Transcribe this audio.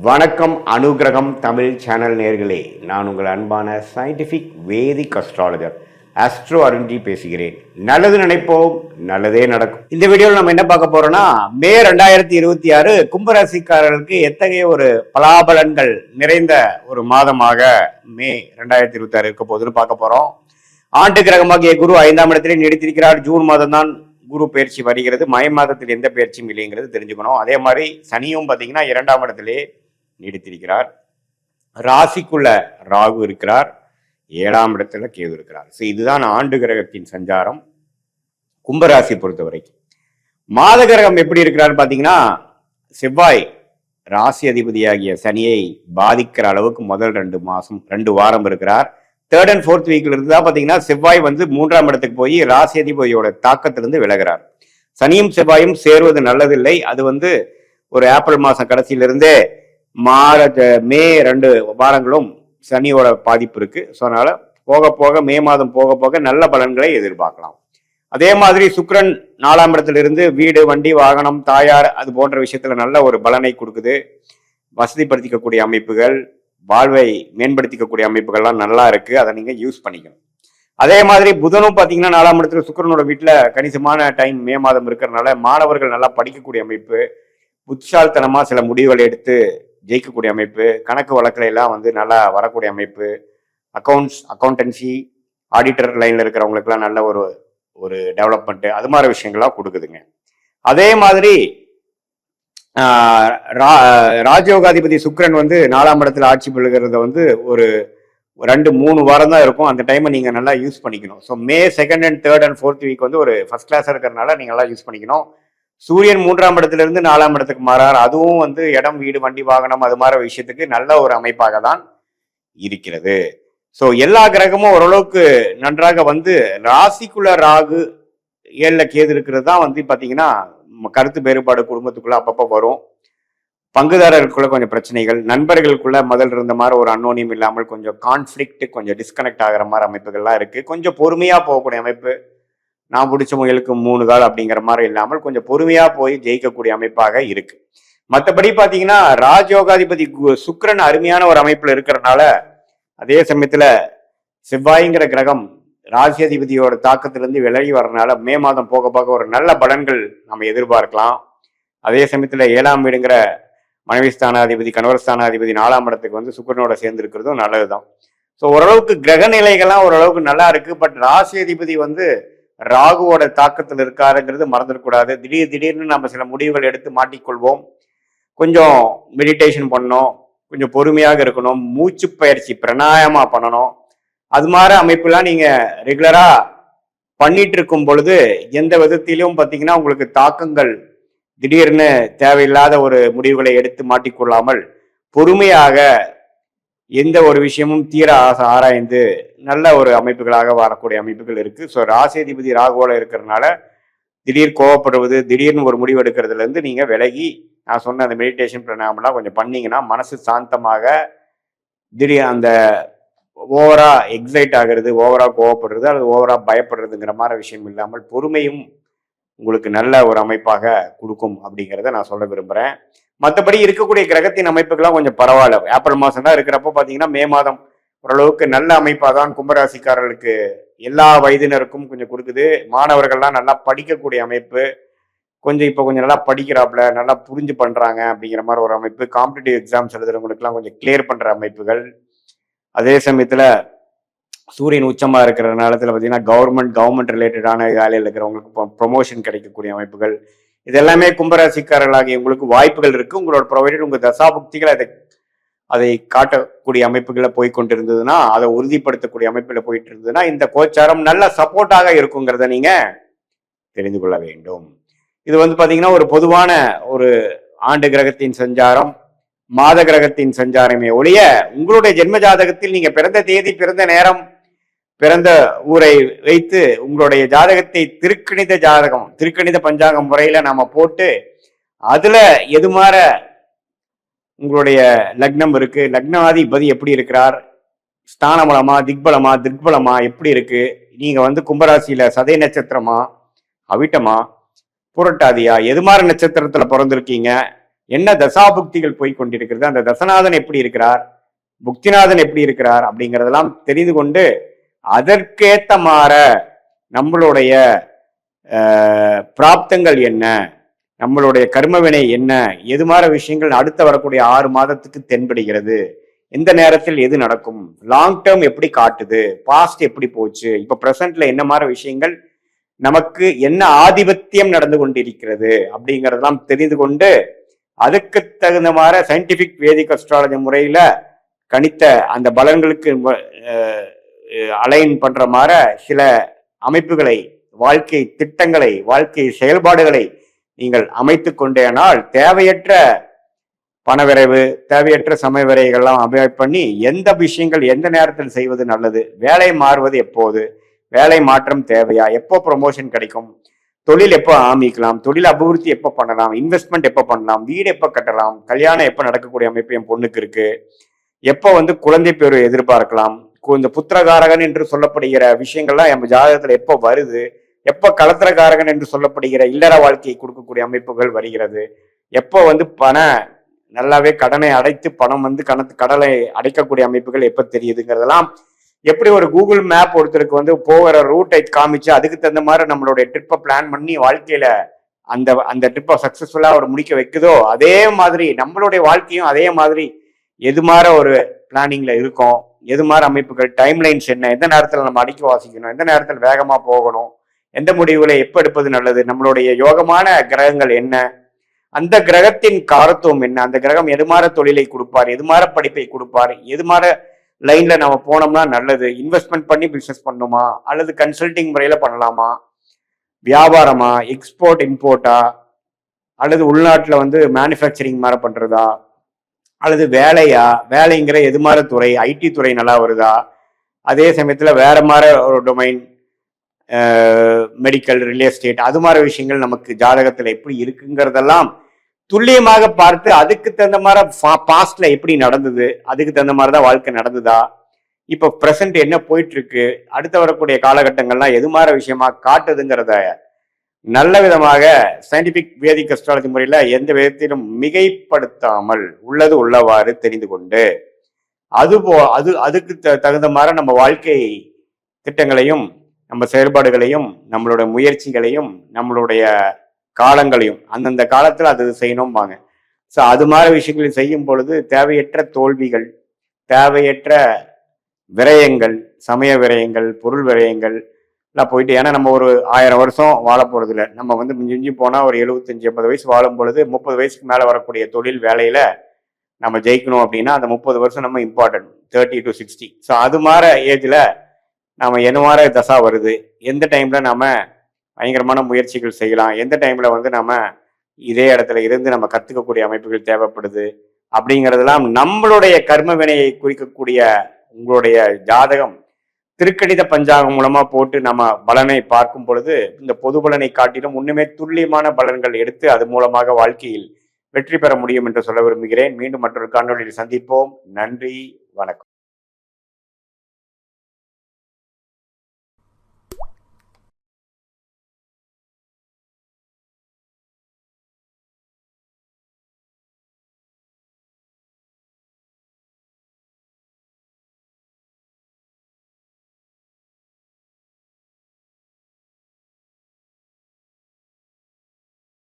வணக்கம் அனுகிரகம் தமிழ் சேனல் நேர்களே, நான் உங்கள் அன்பான சயின்டிஃபிக் வேதிக் அஸ்ட்ராலஜர் ஆஸ்ட்ரோ அருண்ஜி பேசுகிறேன். நல்லது நினைப்போம், நல்லதே நடக்கும். இந்த வீடியோவில் நம்ம என்ன பார்க்க போறோம்னா, மே 2026 கும்பராசிக்காரர்களுக்கு எத்தகைய ஒரு பலாபலன்கள் நிறைந்த ஒரு மாதமாக மே 2026 இருக்க போகுதுன்னு பார்க்க போறோம். ஆண்டு கிரகமாகிய குரு 5ஆம் இடத்திலே நீடித்திருக்கிறார். ஜூன் மாதம் தான் குரு பயிற்சி வருகிறது. மை மாதத்தில் எந்த பயிற்சியும் இல்லைங்கிறது தெரிஞ்சுக்கணும். அதே மாதிரி சனியும் பார்த்தீங்கன்னா 2ஆம் இடத்திலே நீடித்திருக்கிறார். ராசிக்குள்ள ராகு இருக்கிறார், 7ஆம் இடத்துல கேது இருக்கிறார். ஸோ இதுதான் ஆண்டு கிரகத்தின் சஞ்சாரம் கும்பராசி பொறுத்த வரைக்கும். மாத கிரகம் எப்படி இருக்கிறான்னு பார்த்தீங்கன்னா, செவ்வாய் ராசி அதிபதியாகிய சனியை பாதிக்கிற அளவுக்கு முதல் 2 வாரம் இருக்கிறார். 3rd and 4th வீக்ல இருந்து தான் பார்த்தீங்கன்னா செவ்வாய் 3ஆம் இடத்துக்கு போய் ராசி அதிபதியோட தாக்கத்திலிருந்து விலகிறார். சனியும் செவ்வாயும் சேர்வது நல்லதில்லை. அது ஒரு ஏப்ரல் மாசம் கடைசியிலிருந்தே மே 2 வாரங்களும் சனியோட பாதிப்பு இருக்கு. ஸோ அதனால போக போக மே மாதம் போக போக நல்ல பலன்களை எதிர்பார்க்கலாம். அதே மாதிரி சுக்கிரன் 4ஆம் இடத்திலிருந்து வீடு, வண்டி, வாகனம், தாயார் அது போன்ற விஷயத்துல நல்ல ஒரு பலனை கொடுக்குது. வசதிப்படுத்திக்கக்கூடிய அமைப்புகள், வாழ்வை மேம்படுத்திக்கக்கூடிய அமைப்புகள்லாம் நல்லா இருக்கு. அதை நீங்க யூஸ் பண்ணிக்கணும். அதே மாதிரி புதனும் பார்த்தீங்கன்னா 4ஆம் இடத்துல சுக்கிரனோட வீட்டில் கணிசமான டைம் மே மாதம் இருக்கிறதுனால மாணவர்கள் நல்லா படிக்கக்கூடிய அமைப்பு, புத்திசாலித்தனமா சில முடிவுகளை எடுத்து ஜெயிக்கக்கூடிய அமைப்பு, கணக்கு வழக்கில் எல்லாம் நல்லா வரக்கூடிய அமைப்பு, அக்கௌண்டன்சி, ஆடிட்டர் லைன்ல இருக்கிறவங்களுக்குலாம் நல்ல ஒரு டெவலப்மெண்ட், அது மாதிரி விஷயங்கள்லாம் கொடுக்குதுங்க. அதே மாதிரி ராஜயோகாதிபதி சுக்கிரன் 4ஆம் இடத்துல ஆட்சி பெறுகிறத ஒரு 2-3 வாரம் தான் இருக்கும். அந்த டைமை நீங்க நல்லா யூஸ் பண்ணிக்கணும். So May 2nd and 3rd and 4th week ஒரு ஃபர்ஸ்ட் கிளாஸ் இருக்கிறதுனால நீங்க நல்லா யூஸ் பண்ணிக்கணும். சூரியன் 3ஆம் இடத்துல இருந்து 4ஆம் இடத்துக்கு மாறார். அதுவும் இடம், வீடு, வண்டி, வாகனம் அது மாதிரி விஷயத்துக்கு நல்ல ஒரு அமைப்பாக தான் இருக்கிறது. ஸோ எல்லா கிரகமும் ஓரளவுக்கு நன்றாக ராசிக்குள்ள ராகு 7ல கேது இருக்கிறது தான் பாத்தீங்கன்னா கருத்து வேறுபாடு குடும்பத்துக்குள்ள அப்பப்போ வரும். பங்குதாரர்களுக்குள்ள கொஞ்சம் பிரச்சனைகள், நண்பர்களுக்குள்ள முதல் இருந்த மாதிரி ஒரு அன்னோனியம் இல்லாமல் கொஞ்சம் கான்ஃபிளிக்ட், கொஞ்சம் டிஸ்கனெக்ட் ஆகிற மாதிரி அமைப்புகள்லாம் இருக்கு. கொஞ்சம் பொறுமையா போகக்கூடிய அமைப்பு, நான் பிடிச்ச முயலுக்கு 3 கால் அப்படிங்கிற மாதிரி இல்லாமல் கொஞ்சம் பொறுமையா போய் ஜெயிக்கக்கூடிய அமைப்பாக இருக்கு. மற்றபடி பாத்தீங்கன்னா ராஜயோகாதிபதி சுக்கிரன் அருமையான ஒரு அமைப்புல இருக்கிறதுனால, அதே சமயத்துல செவ்வாய்ங்கிற கிரகம் ராசி அதிபதியோட தாக்கத்திலிருந்து விலகி வர்றதுனால மே மாதம் போக போக ஒரு நல்ல பலன்கள் நம்ம எதிர்பார்க்கலாம். அதே சமயத்துல 7ஆம் வீடுங்கிற மனைவி ஸ்தானாதிபதி, கணவர் ஸ்தானாதிபதி 4ஆம் இடத்துக்கு சுக்கிரனோட சேர்ந்து இருக்கிறதும் நல்லதுதான். ஸோ ஓரளவுக்கு கிரக நிலைகள்லாம் ஓரளவுக்கு நல்லா இருக்கு. பட் ராசி அதிபதி ராகுவோட தாக்கத்தில் இருக்காருங்கிறது மறந்துடக்கூடாது. திடீர்னு நம்ம சில முடிவுகள் எடுத்து மாட்டிக்கொள்வோம். கொஞ்சம் மெடிடேஷன் பண்ணணும், கொஞ்சம் பொறுமையாக இருக்கணும், மூச்சு பயிற்சி பிராணாயாமா பண்ணணும். அது மாதிரி அமைப்புலாம் நீங்க ரெகுலரா பண்ணிட்டு இருக்கும் பொழுது எந்த விதத்திலும் பார்த்தீங்கன்னா உங்களுக்கு தாக்கங்கள் திடீர்னு தேவையில்லாத ஒரு முடிவுகளை எடுத்து மாட்டிக்கொள்ளாமல் பொறுமையாக எந்த ஒரு விஷயமும் தீர ஆராய்ந்து நல்ல ஒரு அமைப்புகளாக வரக்கூடிய அமைப்புகள் இருக்கு. ஸோ ராசி அதிபதி ராகுவோட இருக்கிறதுனால திடீர் கோவப்படுவது, திடீர்னு ஒரு முடிவு எடுக்கிறதுல இருந்து நீங்க விலகி நான் சொன்ன அந்த மெடிடேஷன் பிராணாயாமம்லாம் கொஞ்சம் பண்ணீங்கன்னா மனசு சாந்தமாக, திடீர் அந்த ஓவரா எக்ஸைட் ஆகிறது, ஓவரா கோவப்படுறது அல்லது ஓவரா பயப்படுறதுங்கிற மாதிரி விஷயம் இல்லாமல் பொறுமையும் உங்களுக்கு நல்ல ஒரு அமைப்பாக கொடுக்கும் அப்படிங்கிறத நான் சொல்ல விரும்புகிறேன். மற்றபடி இருக்கக்கூடிய கிரகத்தின் அமைப்புகள்லாம் கொஞ்சம் பரவாயில்ல. ஏப்ரல் மாதம் தான் இருக்கிறப்போ பார்த்தீங்கன்னா மே மாதம் ஓரளவுக்கு நல்ல அமைப்பாக தான் கும்பராசிக்காரர்களுக்கு எல்லா வயதினருக்கும் கொஞ்சம் கொடுக்குது. மாணவர்கள்லாம் நல்லா படிக்கக்கூடிய அமைப்பு, இப்போ கொஞ்சம் நல்லா படிக்கிறாப்புல, நல்லா புரிஞ்சு பண்ணுறாங்க அப்படிங்கிற மாதிரி ஒரு அமைப்பு. காம்படிட்டிவ் எக்ஸாம்ஸ் எழுதுறவங்களுக்குலாம் கொஞ்சம் கிளியர் பண்ணுற அமைப்புகள். அதே சமயத்தில் சூரியன் உச்சமாக இருக்கிற நேரத்தில் பார்த்தீங்கன்னா கவர்மெண்ட் ரிலேட்டடான வேலையில் இருக்கிறவங்களுக்கு ப்ரொமோஷன் கிடைக்கக்கூடிய அமைப்புகள். இது எல்லாமே கும்பராசிக்காரர்களாகிய உங்களுக்கு வாய்ப்புகள் இருக்கு. உங்களோட ப்ரொவைடட் உங்க தசாபுக்திகள் அதை காட்டக்கூடிய அமைப்புகளை போய்கொண்டிருந்ததுன்னா, அதை உறுதிப்படுத்தக்கூடிய அமைப்புல போயிட்டு இருந்ததுன்னா இந்த கோச்சாரம் நல்ல சப்போர்ட்டாக இருக்குங்கிறத நீங்க தெரிந்து கொள்ள வேண்டும். இது பாத்தீங்கன்னா ஒரு பொதுவான ஒரு ஆண்டு கிரகத்தின் சஞ்சாரம், மாத கிரகத்தின் சஞ்சாரமே ஒழிய உங்களுடைய ஜென்ம ஜாதகத்தில் நீங்க பிறந்த தேதி, பிறந்த நேரம், பிறந்த ஊரை வைத்து உங்களுடைய ஜாதகத்தை திருக்கணித பஞ்சாங்கம் முறையில நாம போட்டு அதுல எது மாற உங்களுடைய லக்னம் இருக்கு, லக்னாதிபதி எப்படி இருக்கிறார், ஸ்தானபலமா, திக்பலமா எப்படி இருக்கு, நீங்க கும்பராசியில சதய நட்சத்திரமா, அவிட்டமா, புரட்டாதியா, எது மாதிரி நட்சத்திரத்துல பிறந்திருக்கீங்க, என்ன தசாபுக்திகள் போய் கொண்டிருக்கிறது, அந்த தசநாதன் எப்படி இருக்கிறார், புக்திநாதன் எப்படி இருக்கிறார் அப்படிங்கிறதெல்லாம் தெரிந்து கொண்டு அதற்கேத்த மாற நம்மளுடைய பிராப்தங்கள் என்ன, நம்மளுடைய கர்மவினை என்ன, எது மாதிரி விஷயங்கள் அடுத்த வரக்கூடிய 6 மாதத்துக்கு தென்படுகிறது, எந்த நேரத்தில் எது நடக்கும், லாங் டேர்ம் எப்படி காட்டுது, பாஸ்ட் எப்படி போச்சு, இப்ப பிரசன்ட்ல என்ன மாதிரி விஷயங்கள் நமக்கு என்ன ஆதிபத்தியம் நடந்து கொண்டிருக்கிறது அப்படிங்கறதெல்லாம் தெரிந்து கொண்டு அதுக்கு தகுந்த மாதிரி சயின்டிபிக் வேதிக் அஸ்ட்ராலஜி முறையில கணித்த அந்த பலன்களுக்கு அலைன் பண்ற மாதிரி சில அமைப்புகளை, வாழ்க்கை திட்டங்களை, வாழ்க்கை செயல்பாடுகளை நீங்கள் அமைத்து கொண்டேனால் தேவையற்ற பணவிரைவு, தேவையற்ற சமய விரைகள்லாம் அமைப்பு பண்ணி எந்த விஷயங்கள் எந்த நேரத்தில் செய்வது நல்லது, வேலை மாறுவது எப்போது, வேலை மாற்றம் தேவையா, எப்போ ப்ரொமோஷன் கிடைக்கும், தொழில் எப்போ ஆரம்பிக்கலாம், தொழில் அபிவிருத்தி எப்போ பண்ணலாம், இன்வெஸ்ட்மெண்ட் எப்போ பண்ணலாம், வீடு எப்போ கட்டலாம், கல்யாணம் எப்போ நடக்கக்கூடிய அமைப்பு என் பொண்ணுக்கு இருக்கு, எப்போ குழந்தை பேரு எதிர்பார்க்கலாம், இந்த புத்திரகாரகன் என்று சொல்லப்படுகிற விஷயங்கள்லாம் நம்ம ஜாதகத்துல எப்போ வருது, எப்போ கலத்திரகாரகன் என்று சொல்லப்படுகிற இல்லற வாழ்க்கையை கொடுக்கக்கூடிய அமைப்புகள் வருகிறது, எப்போ பண நல்லாவே கடனை அடைத்து பணம் கடலை அடைக்கக்கூடிய அமைப்புகள் எப்போ தெரியுதுங்கிறதெல்லாம் எப்படி ஒரு கூகுள் மேப் ஒருத்தருக்கு போகிற ரூட்டை காமிச்சு அதுக்கு தகுந்த மாதிரி நம்மளுடைய ட்ரிப்பை பிளான் பண்ணி வாழ்க்கையில அந்த ட்ரிப்பை சக்சஸ்ஃபுல்லா அவர் முடிக்க வைக்குதோ அதே மாதிரி நம்மளுடைய வாழ்க்கையும் அதே மாதிரி எது மாதிரி ஒரு பிளானிங்ல இருக்கும், எது மாதிரி அமைப்புகள், டைம் லைன்ஸ் என்ன, எந்த நேரத்துல நம்ம அடிக்க வாசிக்கணும், எந்த நேரத்தில் வேகமா போகணும், எந்த முடிவுகளை எப்ப எடுப்பது நல்லது, நம்மளுடைய யோகமான கிரகங்கள் என்ன, அந்த கிரகத்தின் காரத்துவம் என்ன, அந்த கிரகம் எது மாதிரி தொழிலை கொடுப்பார், எது மாதிரி படிப்பை கொடுப்பார், எது மாதிரி லைன்ல நம்ம போனோம்னா நல்லது, இன்வெஸ்ட்மெண்ட் பண்ணி பிசினஸ் பண்ணுமா அல்லது கன்சல்டிங் முறையில பண்ணலாமா, வியாபாரமா, எக்ஸ்போர்ட் இம்போர்ட்டா, அல்லது உள்நாட்டுல மேனுஃபேக்சரிங் மாதிரி பண்றதா, அல்லது வேலையா, வேலைங்கிற எது மாதிரி துறை, ஐடி துறை நல்லா வருதா, அதே சமயத்துல வேற மாதிரி ஒரு டொமைன், மெடிக்கல், ரியல் எஸ்டேட், அது மாதிரி விஷயங்கள் நமக்கு ஜாதகத்துல எப்படி இருக்குங்கிறதெல்லாம் துல்லியமாக பார்த்து அதுக்கு தகுந்த மாதிரி பாஸ்ட்ல எப்படி நடந்தது, அதுக்கு தகுந்த மாதிரிதான் வாழ்க்கை நடந்ததா, இப்ப பிரசன்ட் என்ன போயிட்டு இருக்கு, அடுத்த வரக்கூடிய காலகட்டங்கள்லாம் எது மாதிரி விஷயமா காட்டுதுங்கிறத நல்ல விதமாக சயின்டிபிக் வேதிக் அஸ்ட்ராலஜி முறையில எந்த விதத்திலும் மிகைப்படுத்தாமல் உள்ளது உள்ளவாறு தெரிந்து கொண்டு அதுக்கு தகுந்த மாதிரி நம்ம வாழ்க்கை திட்டங்களையும் நம்ம செயல்பாடுகளையும் நம்மளுடைய முயற்சிகளையும் நம்மளுடைய காலங்களையும் அந்தந்த காலத்துல அது செய்யணும்பாங்க. ஸோ அது மாதிரி விஷயங்களை செய்யும் பொழுது தேவையற்ற தோல்விகள், தேவையற்ற விரயங்கள், சமய விரயங்கள், பொருள் விரயங்கள் எல்லாம் போயிட்டு, ஏன்னா நம்ம ஒரு 1000 வருஷம் வாழ போறது இல்லை. நம்ம மிஞ்சி போனா ஒரு 75-80 வயசு வாழும் பொழுது 30 வயசுக்கு மேல வரக்கூடிய தொழில் வேலையில நம்ம ஜெயிக்கணும் அப்படின்னா அந்த 30 வருஷம் நம்ம இம்பார்ட்டன்ட், 30 to 60. ஸோ அது மாதிரி ஏஜ்ல நாம என்ன மாதிரி தசா வருது, எந்த டைம்ல நாம பயங்கரமான முயற்சிகள் செய்யலாம், எந்த டைம்ல நம்ம இதே இடத்துல இருந்து நம்ம கத்துக்கக்கூடிய அமைப்புகள் தேவைப்படுது அப்படிங்கிறதெல்லாம் நம்மளுடைய கர்ம வினையை குறிக்கக்கூடிய உங்களுடைய ஜாதகம் திருக்கணித பஞ்சாங்கம் மூலமா போட்டு நம்ம பலனை பார்க்கும் பொழுது இந்த பொது பலனை காட்டிலும் இன்னுமே துல்லியமான பலன்கள் எடுத்து அது மூலமாக வாழ்க்கையில் வெற்றி பெற முடியும் என்று சொல்ல விரும்புகிறேன். மீண்டும் மற்றொரு காணொலியில் சந்திப்போம். நன்றி, வணக்கம்.